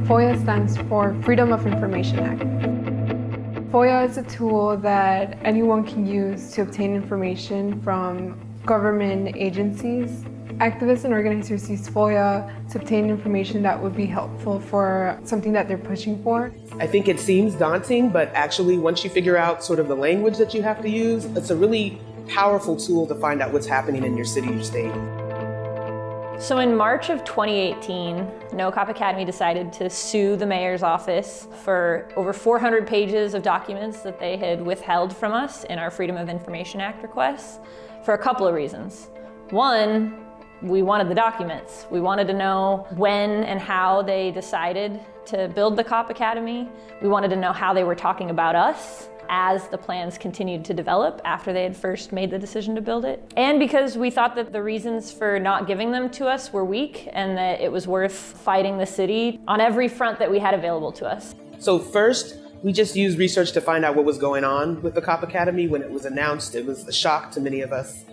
FOIA stands for Freedom of Information Act. FOIA is a tool that anyone can use to obtain information from government agencies. Activists and organizers use FOIA to obtain information that would be helpful for something that they're pushing for. I think it seems daunting, but actually once you figure out sort of the language that you have to use, it's a really powerful tool to find out what's happening in your city or state. So in March of 2018, NoCopAcademy decided to sue the mayor's office for over 400 pages of documents that they had withheld from us in our Freedom of Information Act requests for a couple of reasons. One, we wanted the documents. We wanted to know when and how they decided to build the Cop Academy. We wanted to know how they were talking about us as the plans continued to develop after they had first made the decision to build it. And because we thought that the reasons for not giving them to us were weak and that it was worth fighting the city on every front that we had available to us. So first, we just used research to find out what was going on with the Cop Academy. When it was announced, it was a shock to many of us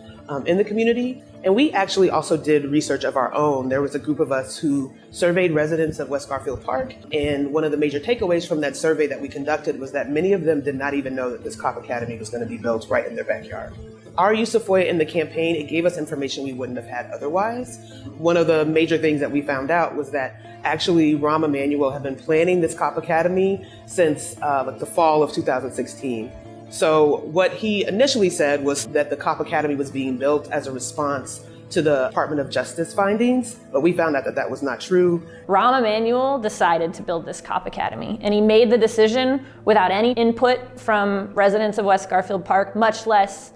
in the community. And we actually also did research of our own. There was a group of us who surveyed residents of West Garfield Park. And one of the major takeaways from that survey that we conducted was that many of them did not even know that this Cop Academy was going to be built right in their backyard. Our use of FOIA in the campaign, it gave us information we wouldn't have had otherwise. One of the major things that we found out was that actually Rahm Emanuel had been planning this Cop Academy since the fall of 2016. So what he initially said was that the Cop Academy was being built as a response to the Department of Justice findings, but we found out that that was not true. Rahm Emanuel decided to build this Cop Academy, and he made the decision without any input from residents of West Garfield Park, much less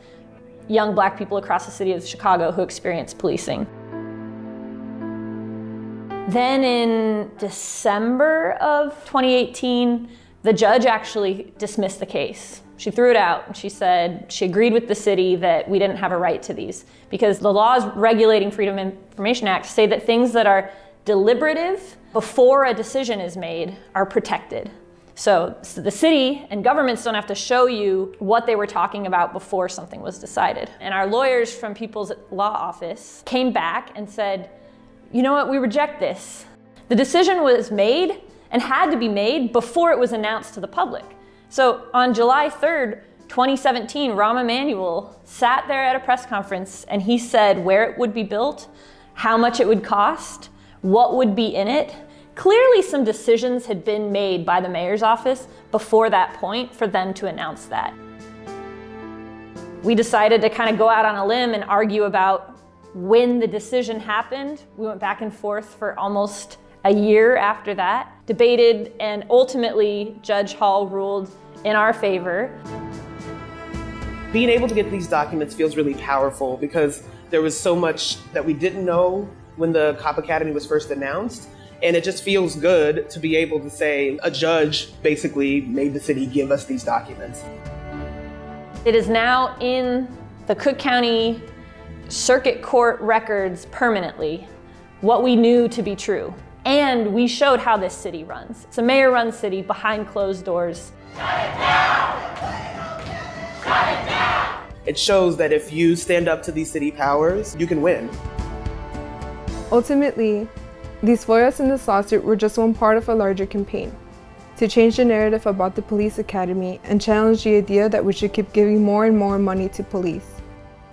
young Black people across the city of Chicago who experience policing. Then in December of 2018, the judge actually dismissed the case. She threw it out and she said she agreed with the city that we didn't have a right to these because the laws regulating Freedom of Information Act say that things that are deliberative before a decision is made are protected. So the city and governments don't have to show you what they were talking about before something was decided. And our lawyers from People's Law Office came back and said, you know what, we reject this. The decision was made and had to be made before it was announced to the public. So on July 3rd, 2017, Rahm Emanuel sat there at a press conference and he said where it would be built, how much it would cost, what would be in it. Clearly some decisions had been made by the mayor's office before that point for them to announce that. We decided to kind of go out on a limb and argue about when the decision happened. We went back and forth for almost a year after that, debated, and ultimately Judge Hall ruled in our favor. Being able to get these documents feels really powerful because there was so much that we didn't know when the Cop Academy was first announced. And it just feels good to be able to say a judge basically made the city give us these documents. It is now in the Cook County Circuit Court records permanently what we knew to be true. And we showed how this city runs. It's a mayor-run city behind closed doors. Shut it down! Shut it down! It shows that if you stand up to these city powers, you can win. Ultimately, these FOIAs in this lawsuit were just one part of a larger campaign to change the narrative about the police academy and challenge the idea that we should keep giving more and more money to police.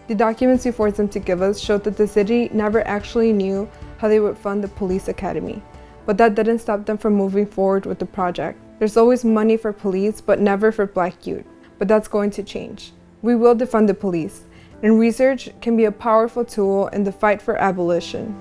The documents we forced them to give us showed that the city never actually knew how they would fund the police academy, but that didn't stop them from moving forward with the project. There's always money for police, but never for Black youth, but that's going to change. We will defund the police, and research can be a powerful tool in the fight for abolition.